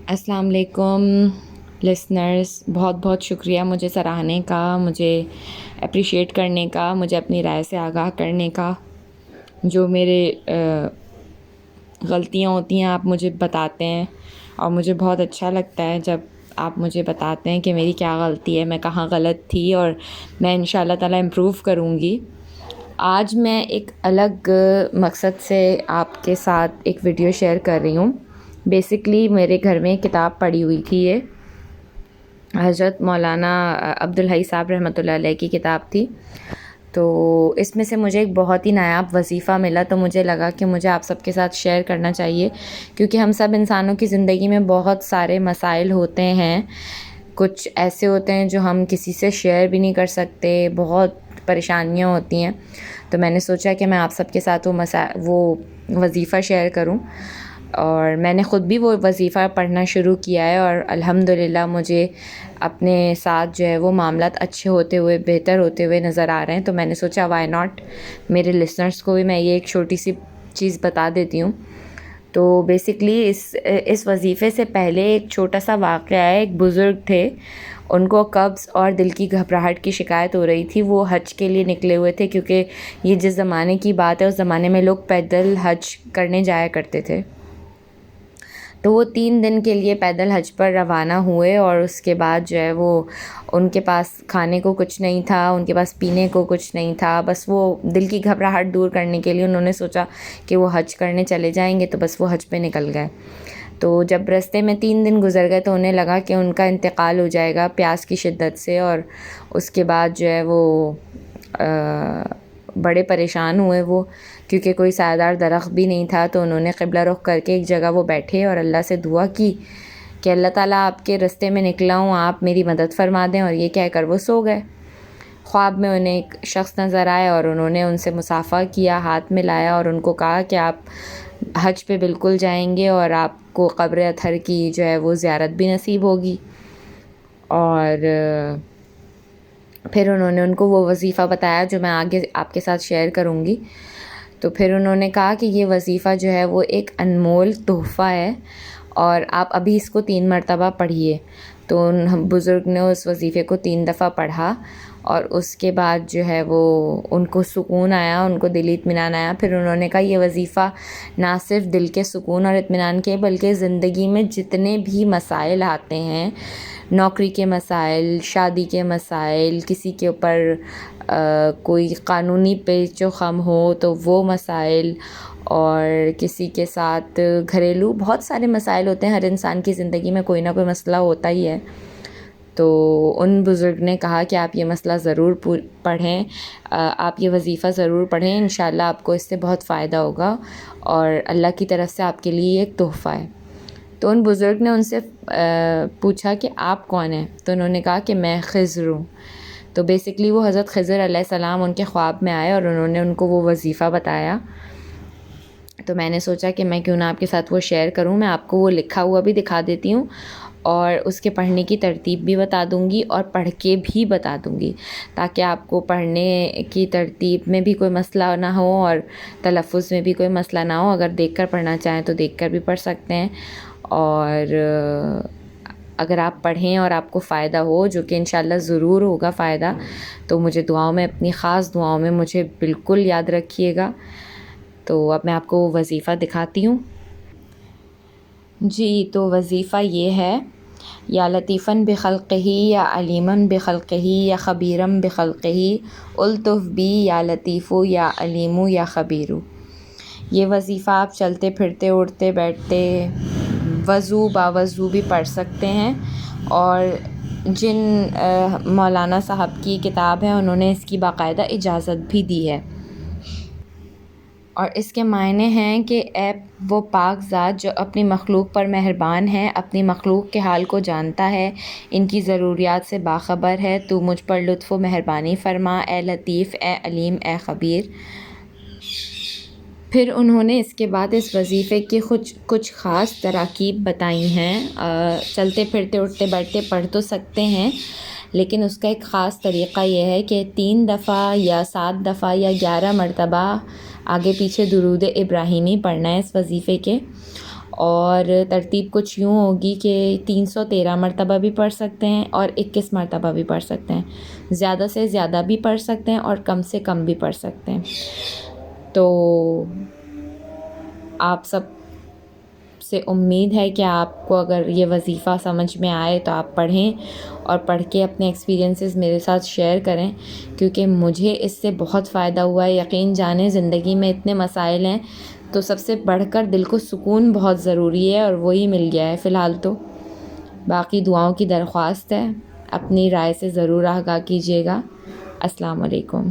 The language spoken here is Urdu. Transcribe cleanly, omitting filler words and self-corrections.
السلام علیکم لسنرز، بہت بہت شکریہ مجھے سراہنے کا، مجھے اپریشیٹ کرنے کا، مجھے اپنی رائے سے آگاہ کرنے کا۔ جو میرے غلطیاں ہوتی ہیں آپ مجھے بتاتے ہیں، اور مجھے بہت اچھا لگتا ہے جب آپ مجھے بتاتے ہیں کہ میری کیا غلطی ہے، میں کہاں غلط تھی، اور میں انشاء اللہ تعالیٰ امپروو کروں گی۔ آج میں ایک الگ مقصد سے آپ کے ساتھ ایک ویڈیو شیئر کر رہی ہوں۔ بیسکلی میرے گھر میں ایک کتاب پڑھی ہوئی تھی، یہ حضرت مولانا عبدالحی صاحب رحمۃ اللہ علیہ کی کتاب تھی۔ تو اس میں سے مجھے ایک بہت ہی نایاب وظیفہ ملا، تو مجھے لگا کہ مجھے آپ سب کے ساتھ شیئر کرنا چاہیے، کیونکہ ہم سب انسانوں کی زندگی میں بہت سارے مسائل ہوتے ہیں، کچھ ایسے ہوتے ہیں جو ہم کسی سے شیئر بھی نہیں کر سکتے، بہت پریشانیاں ہوتی ہیں۔ تو میں نے سوچا کہ میں آپ سب کے ساتھ وہ وظیفہ شیئر کروں، اور میں نے خود بھی وہ وظیفہ پڑھنا شروع کیا ہے، اور الحمدللہ مجھے اپنے ساتھ جو ہے وہ معاملات اچھے ہوتے ہوئے، بہتر ہوتے ہوئے نظر آ رہے ہیں۔ تو میں نے سوچا وائی ناٹ، میرے لسنرز کو بھی میں یہ ایک چھوٹی سی چیز بتا دیتی ہوں۔ تو بیسکلی اس وظیفے سے پہلے ایک چھوٹا سا واقعہ ہے۔ ایک بزرگ تھے، ان کو قبض اور دل کی گھبراہٹ کی شکایت ہو رہی تھی۔ وہ حج کے لیے نکلے ہوئے تھے، کیونکہ یہ جس زمانے کی بات ہے، اس زمانے میں لوگ پیدل حج کرنے جایا کرتے تھے۔ تو وہ 3 دن کے لیے پیدل حج پر روانہ ہوئے، اور اس کے بعد جو ہے وہ ان کے پاس کھانے کو کچھ نہیں تھا، ان کے پاس پینے کو کچھ نہیں تھا، بس وہ دل کی گھبراہٹ دور کرنے کے لیے انہوں نے سوچا کہ وہ حج کرنے چلے جائیں گے، تو بس وہ حج پہ نکل گئے۔ تو جب رستے میں 3 دن گزر گئے تو انہیں لگا کہ ان کا انتقال ہو جائے گا پیاس کی شدت سے، اور اس کے بعد جو ہے وہ بڑے پریشان ہوئے وہ، کیونکہ کوئی سایہ دار درخت بھی نہیں تھا۔ تو انہوں نے قبلہ رخ کر کے ایک جگہ وہ بیٹھے اور اللہ سے دعا کی کہ اللہ تعالیٰ آپ کے رستے میں نکلا ہوں، آپ میری مدد فرما دیں، اور یہ کہہ کر وہ سو گئے۔ خواب میں انہیں ایک شخص نظر آئے، اور انہوں نے ان سے مصافحہ کیا، ہاتھ ملایا، اور ان کو کہا کہ آپ حج پہ بالکل جائیں گے، اور آپ کو قبر اطہر کی جو ہے وہ زیارت بھی نصیب ہوگی۔ اور پھر انہوں نے ان کو وہ وظیفہ بتایا جو میں آگے آپ کے ساتھ شیئر کروں گی۔ تو پھر انہوں نے کہا کہ یہ وظیفہ جو ہے وہ ایک انمول تحفہ ہے، اور آپ ابھی اس کو 3 مرتبہ پڑھیے۔ تو ان بزرگ نے اس وظیفے کو 3 دفعہ پڑھا، اور اس کے بعد جو ہے وہ ان کو سکون آیا، ان کو دلی اطمینان آیا۔ پھر انہوں نے کہا یہ وظیفہ نہ صرف دل کے سکون اور اطمینان کے، بلکہ زندگی میں جتنے بھی مسائل آتے ہیں، نوکری کے مسائل، شادی کے مسائل، کسی کے اوپر کوئی قانونی پیچ و خم ہو تو وہ مسائل، اور کسی کے ساتھ گھریلو بہت سارے مسائل ہوتے ہیں، ہر انسان کی زندگی میں کوئی نہ کوئی مسئلہ ہوتا ہی ہے۔ تو ان بزرگ نے کہا کہ آپ یہ مسئلہ ضرور پڑھیں، آپ یہ وظیفہ ضرور پڑھیں، انشاءاللہ آپ کو اس سے بہت فائدہ ہوگا، اور اللہ کی طرف سے آپ کے لیے ایک تحفہ ہے۔ تو ان بزرگ نے ان سے پوچھا کہ آپ کون ہیں؟ تو انہوں نے کہا کہ میں خضر ہوں۔ تو بیسکلی وہ حضرت خضر علیہ السلام ان کے خواب میں آئے، اور انہوں نے ان کو وہ وظیفہ بتایا۔ تو میں نے سوچا کہ میں کیوں نہ آپ کے ساتھ وہ شیئر کروں۔ میں آپ کو وہ لکھا ہوا بھی دکھا دیتی ہوں، اور اس کے پڑھنے کی ترتیب بھی بتا دوں گی، اور پڑھ کے بھی بتا دوں گی، تاکہ آپ کو پڑھنے کی ترتیب میں بھی کوئی مسئلہ نہ ہو، اور تلفظ میں بھی کوئی مسئلہ نہ ہو۔ اگر دیکھ کر پڑھنا چاہیں تو دیکھ کر بھی پڑھ سکتے ہیں، اور اگر آپ پڑھیں اور آپ کو فائدہ ہو، جو کہ انشاءاللہ ضرور ہوگا فائدہ، تو مجھے دعاؤں میں، اپنی خاص دعاؤں میں مجھے بالکل یاد رکھیے گا۔ تو اب میں آپ کو وہ وظیفہ دکھاتی ہوں۔ جی، تو وظیفہ یہ ہے: یا لطیفاً بخلقہ یا علیماً بخلقہ یا خبیراً بخلقہ الطف بی یا لطیف یا علیم یا خبیر۔ یہ وظیفہ آپ چلتے پھرتے، اٹھتے بیٹھتے، وضو باوضو بھی پڑھ سکتے ہیں، اور جن مولانا صاحب کی کتاب ہے انہوں نے اس کی باقاعدہ اجازت بھی دی ہے۔ اور اس کے معنی ہیں کہ اے وہ پاک ذات جو اپنی مخلوق پر مہربان ہے، اپنی مخلوق کے حال کو جانتا ہے، ان کی ضروریات سے باخبر ہے، تو مجھ پر لطف و مہربانی فرما، اے لطیف، اے علیم، اے خبیر۔ پھر انہوں نے اس کے بعد اس وظیفے کی کچھ خاص تراکیب بتائی ہیں۔ چلتے پھرتے، اٹھتے بیٹھتے پڑھ تو سکتے ہیں، لیکن اس کا ایک خاص طریقہ یہ ہے کہ 3 دفعہ یا 7 دفعہ یا 11 مرتبہ آگے پیچھے درود ابراہیمی پڑھنا ہے اس وظیفے کے، اور ترتیب کچھ یوں ہوگی کہ 313 مرتبہ بھی پڑھ سکتے ہیں اور 21 مرتبہ بھی پڑھ سکتے ہیں، زیادہ سے زیادہ بھی پڑھ سکتے ہیں اور کم سے کم بھی پڑھ سکتے ہیں۔ تو آپ سب سے امید ہے کہ آپ کو اگر یہ وظیفہ سمجھ میں آئے تو آپ پڑھیں اور پڑھ کے اپنے ایکسپیرینسز میرے ساتھ شیئر کریں، کیونکہ مجھے اس سے بہت فائدہ ہوا ہے۔ یقین جانیں زندگی میں اتنے مسائل ہیں تو سب سے بڑھ کر دل کو سکون بہت ضروری ہے، اور وہی مل گیا ہے فی الحال تو۔ باقی دعاؤں کی درخواست ہے، اپنی رائے سے ضرور آگاہ کیجیے گا۔ السلام علیکم۔